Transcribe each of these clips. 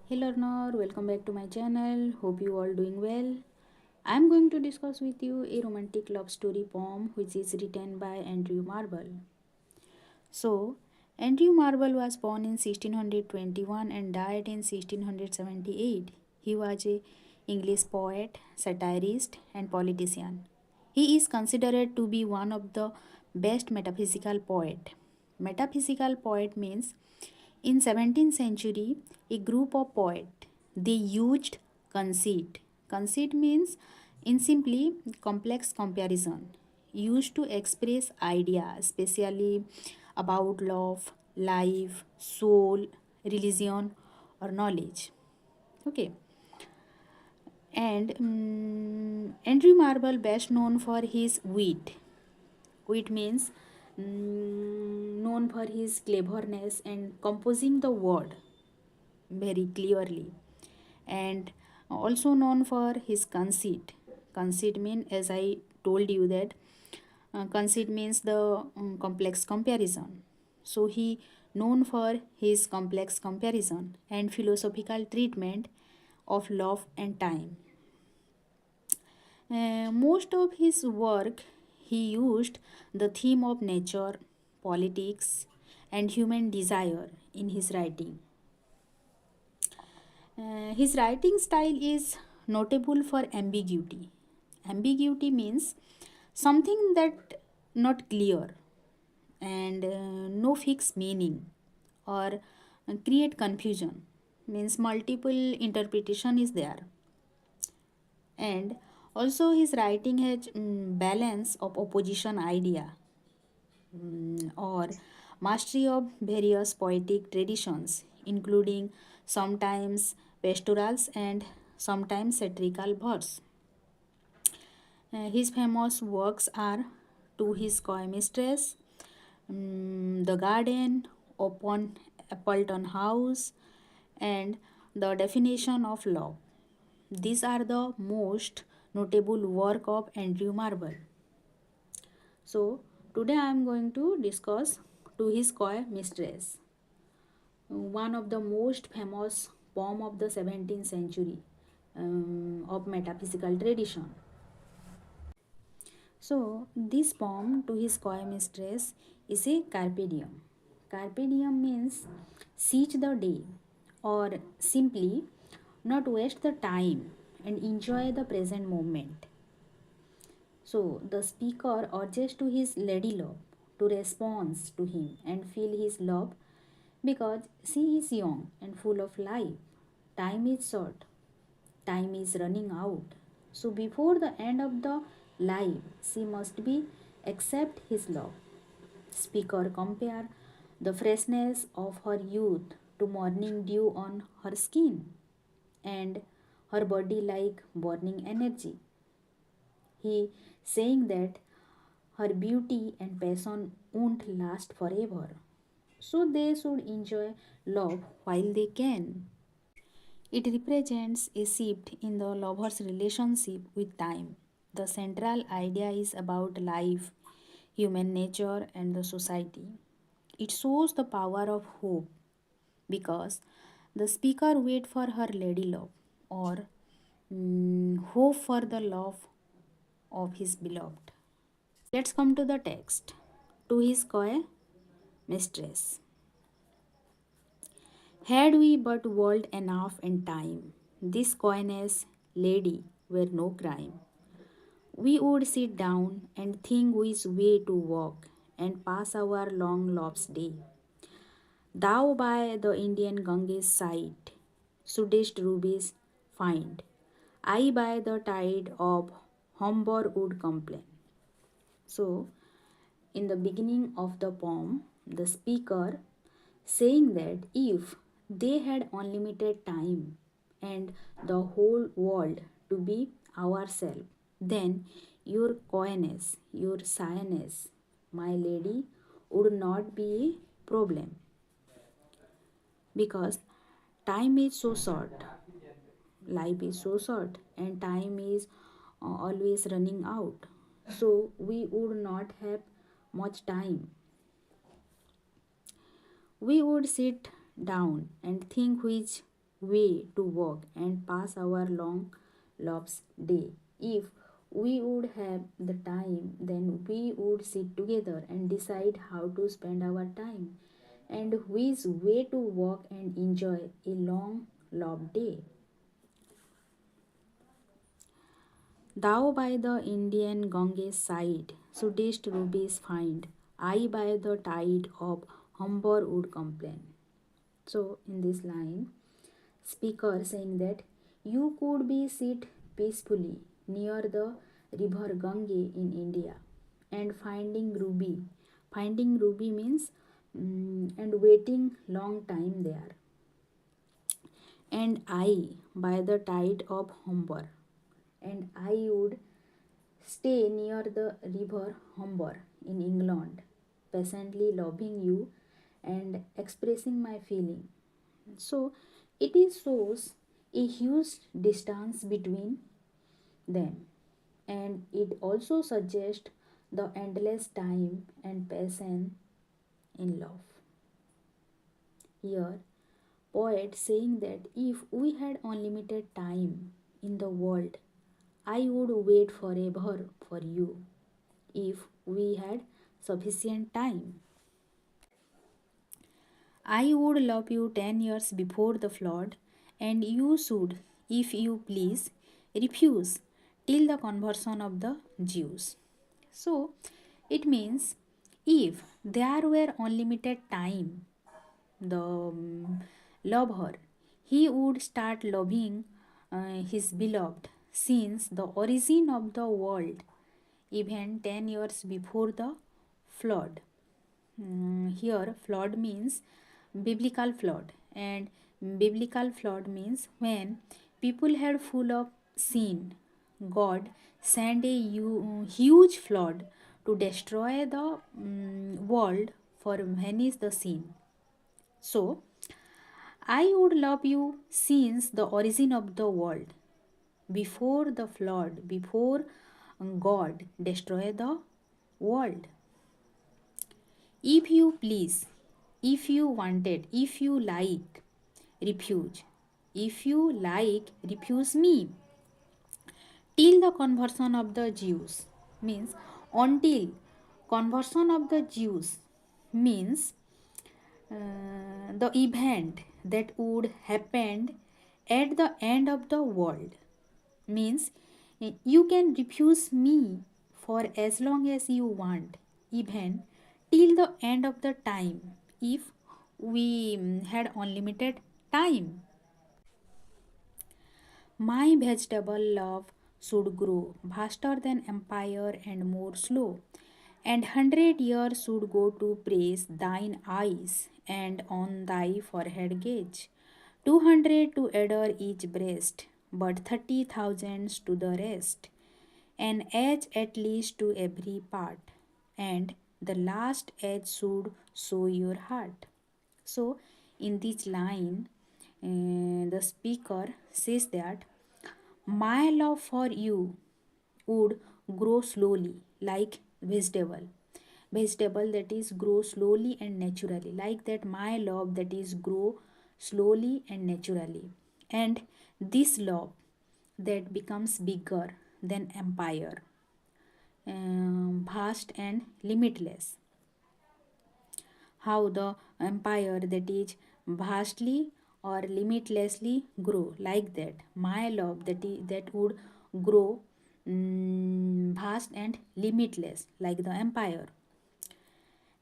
Hey learner, welcome back to my channel. Hope you all doing well. I am going to discuss with you a romantic love story poem which is written by Andrew Marvell. So, Andrew Marvell was born in 1621 and died in 1678. He was a English poet, satirist and politician. He is considered to be one of the best metaphysical poet. Metaphysical poet means in 17th century, a group of poets they used conceit. Conceit means in simply complex comparison used to express idea, especially about love, life, soul, religion, or knowledge. Okay, and Andrew Marvell best known for his wit. Wit means known for his cleverness and composing the word very clearly, and also known for his conceit. Conceit means, as I told you, that conceit means the complex comparison. So he known for his complex comparison and philosophical treatment of love and time. Most of his work he used the theme of nature, politics, and human desire in his writing. His writing style is notable for ambiguity. Ambiguity means something that not clear and no fixed meaning or create confusion, means multiple interpretation is there. And also his writing has balance of opposition idea, or mastery of various poetic traditions, including sometimes pastorals and sometimes satirical verse. His famous works are To His Coy Mistress, The Garden, Upon Appleton House, and The Definition of Love. These are the most notable work of Andrew Marvell. So today I am going to discuss To His Coy Mistress, one of the most famous poem of the 17th century of metaphysical tradition. So this poem To His Coy Mistress is a carpe diem. Carpe diem means seize the day, or simply not waste the time and enjoy the present moment. So the speaker urges to his lady love to respond to him and feel his love because she is young and full of life. Time is short, time is running out. So before the end of the life, she must be accept his love. Speaker compare the freshness of her youth to morning dew on her skin and her body like burning energy. He saying that her beauty and passion won't last forever. So they should enjoy love while they can. It represents a shift in the lover's relationship with time. The central idea is about life, human nature, and the society. It shows the power of hope because the speaker wait for her lady love, or hope for the love of his beloved. Let's come to the text. To his coy mistress. Had we but world enough and time, this coyness lady were no crime. We would sit down and think which way to walk and pass our long love's day. Thou by the Indian Ganges side shouldest rubies find. I by the tide of Humber would complain. So, in the beginning of the poem, the speaker saying that if they had unlimited time and the whole world to be ourselves, then your coyness, your shyness, my lady, would not be a problem because time is so short, life is so short, and time is always running out. So we would not have much time. We would sit down and think which way to walk and pass our long loves day. If we would have the time, then we would sit together and decide how to spend our time and which way to walk and enjoy a long love day. Thou by the Indian Ganges side shouldst rubies find, I by the tide of Humber would complain. So in this line, speaker saying that you could be sit peacefully near the river Gange in India and finding ruby means and waiting long time there, and I by the tide of Humber, and I would stay near the river Humber in England, patiently loving you and expressing my feeling. So it is shows a huge distance between them, and it also suggests the endless time and patience in love. Here, poet saying that if we had unlimited time in the world, I would wait forever for you. If we had sufficient time, I would love you 10 years before the flood, and you should, if you please, refuse till the conversion of the Jews. So, it means if there were unlimited time, the lover, he would start loving his beloved since the origin of the world, even 10 years before the flood. Here, flood means biblical flood, and biblical flood means when people had full of sin, God sent a huge flood to destroy the world for vanish the sin. So, I would love you since the origin of the world, before the flood, before God destroyed the world. If you please, if you wanted, if you like, refuse. If you like, refuse me. Till the conversion of the Jews means until conversion of the Jews means the event that would happen at the end of the world, means you can refuse me for as long as you want, even till the end of the time, if we had unlimited time. My vegetable love should grow faster than empire and more slow, and 100 years should go to praise thine eyes and on thy forehead gauge. 200 to adore each breast, but 30,000 to the rest, an edge at least to every part, and the last edge should show your heart. So, in this line, the speaker says that my love for you would grow slowly like vegetable that is grow slowly and naturally, like that my love that is grow slowly and naturally, and this love that becomes bigger than empire, vast and limitless. How the empire that is vastly or limitlessly grow, like that my love that would grow vast and limitless like the empire,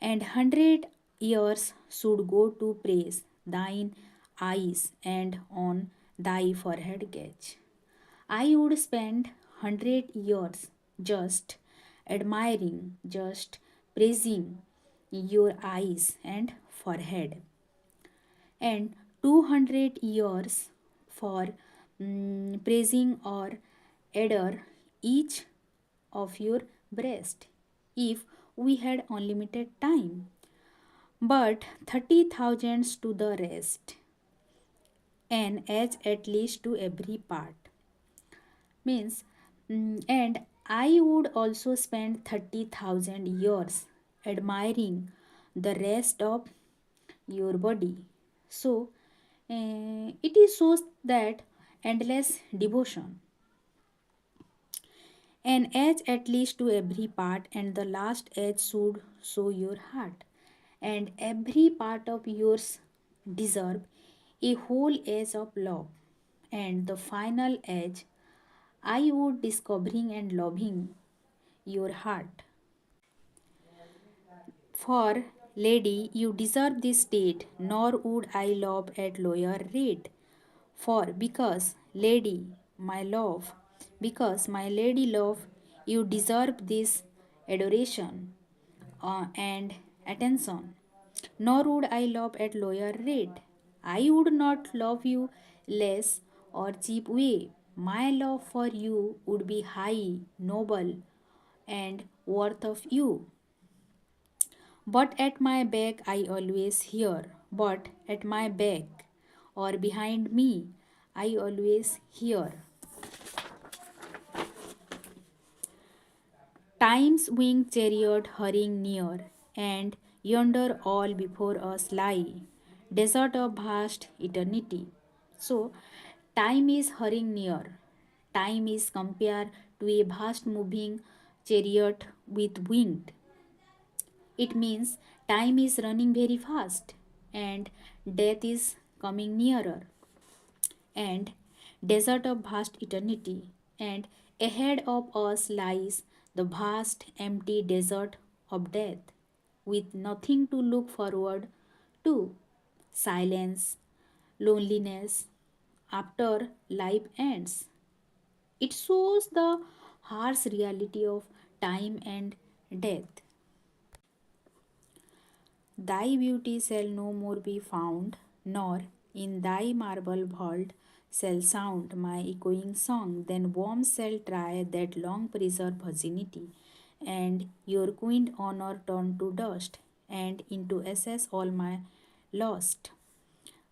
and 100 years should go to praise thine eyes and on thy forehead gauge. I would spend 100 years just admiring, just praising your eyes and forehead, and 200 years for praising or adore each of your breast if we had unlimited time, but 30,000 to the rest, an edge at least to every part, means and I would also spend 30,000 years admiring the rest of your body. So It is shows that endless devotion. An edge at least to every part, and the last edge should show your heart. And every part of yours deserve a whole edge of love. And the final edge, I would discovering and loving your heart. For, lady, you deserve this state, nor would I love at lower rate. For, because, lady, my love, because my lady love, you deserve this adoration and attention. Nor would I love at lower rate. I would not love you less or cheap way. My love for you would be high, noble, and worth of you. But at my back I always hear, but at my back or behind me I always hear. Time's winged chariot hurrying near, and yonder all before us lie, desert of vast eternity. So, time is hurrying near. Time is compared to a vast moving chariot with winged. It means time is running very fast and death is coming nearer and desert of vast eternity and ahead of us lies the vast empty desert of death with nothing to look forward to, silence, loneliness after life ends. It shows the harsh reality of time and death. Thy beauty shall no more be found, nor in thy marble vault shall sound my echoing song. Then worms shall try that long preserved virginity, and your quaint honor turn to dust, and into ashes all my lost.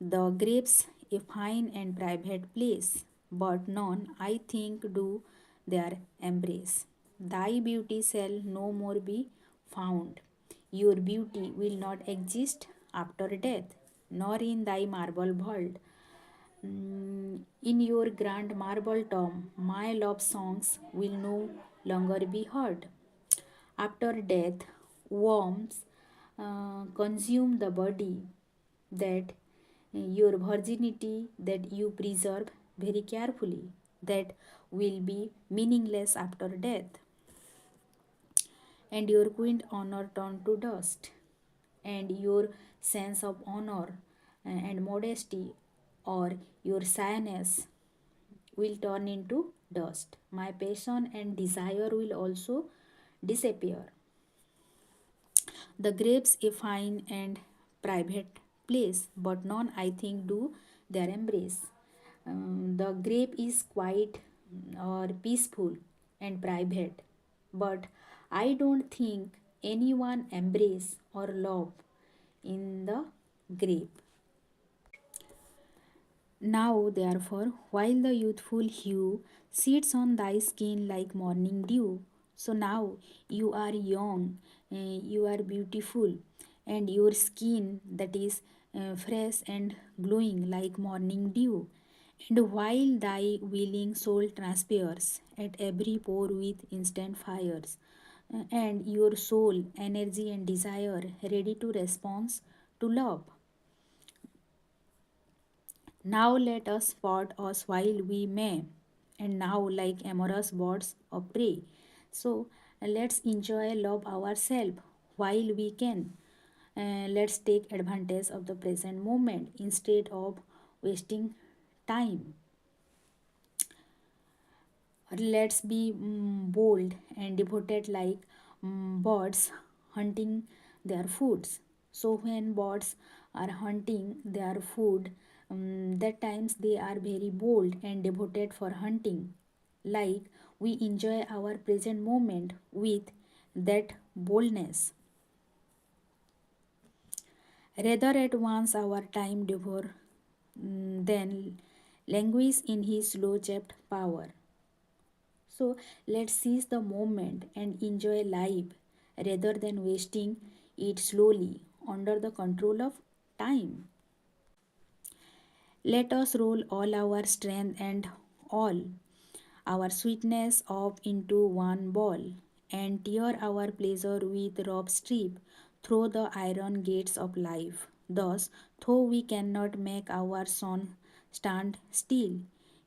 The grapes a fine and private place, but none, I think, do their embrace. Thy beauty shall no more be found. Your beauty will not exist after death, nor in thy marble vault. In your grand marble tomb, my love songs will no longer be heard. After death, worms consume the body, that your virginity that you preserve very carefully, that will be meaningless after death, and your quaint honor turn to dust, and your sense of honor and modesty or your shyness will turn into dust. My passion and desire will also disappear. The graves a fine and private place, but none I think do their embrace. The grave is quiet or peaceful and private, but I don't think anyone embrace or love in the grave. Now, therefore, while the youthful hue sits on thy skin like morning dew, so now you are young, you are beautiful, and your skin that is fresh and glowing like morning dew. And while thy willing soul transpires at every pore with instant fires, and your soul, energy, and desire ready to respond to love. Now let us spot us while we may, and now like amorous birds of prey. So let's enjoy love ourselves while we can. Let's take advantage of the present moment instead of wasting time. Let's be bold and devoted like birds hunting their foods. So when birds are hunting their food, that times they are very bold and devoted for hunting. Like we enjoy our present moment with that boldness. Rather at once our time devour than languish in his slow chapped power. So let's seize the moment and enjoy life rather than wasting it slowly under the control of time. Let us roll all our strength and all our sweetness up into one ball, and tear our pleasure with rough strip through the iron gates of life. Thus, though we cannot make our son stand still,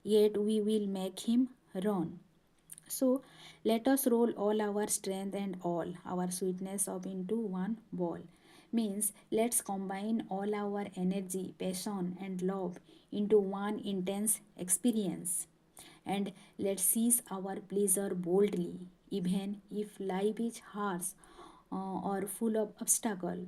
yet we will make him run. So, let us roll all our strength and all our sweetness up into one ball. Means, let's combine all our energy, passion, and love into one intense experience. And let's seize our pleasure boldly, even if life is harsh or full of obstacle.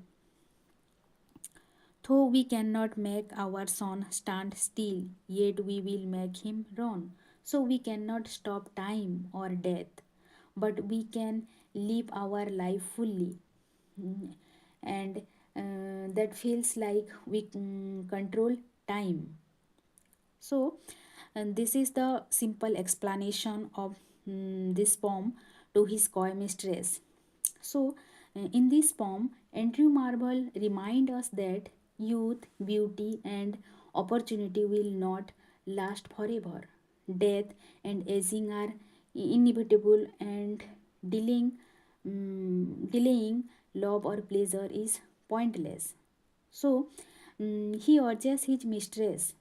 Though we cannot make our son stand still, yet we will make him run. So we cannot stop time or death, but we can live our life fully. Mm, And that feels like we control time. So, and this is the simple explanation of this poem to his coy mistress. So, in this poem, Andrew Marvell reminds us that youth, beauty, and opportunity will not last forever. Death and aging are inevitable, and delaying love or pleasure is pointless. So, he urges his mistress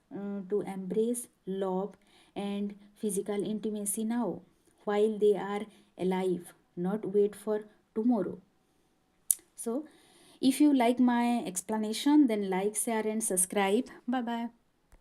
to embrace love and physical intimacy now while they are alive, not wait for tomorrow. So, if you like my explanation, then like, share, and subscribe. Bye bye.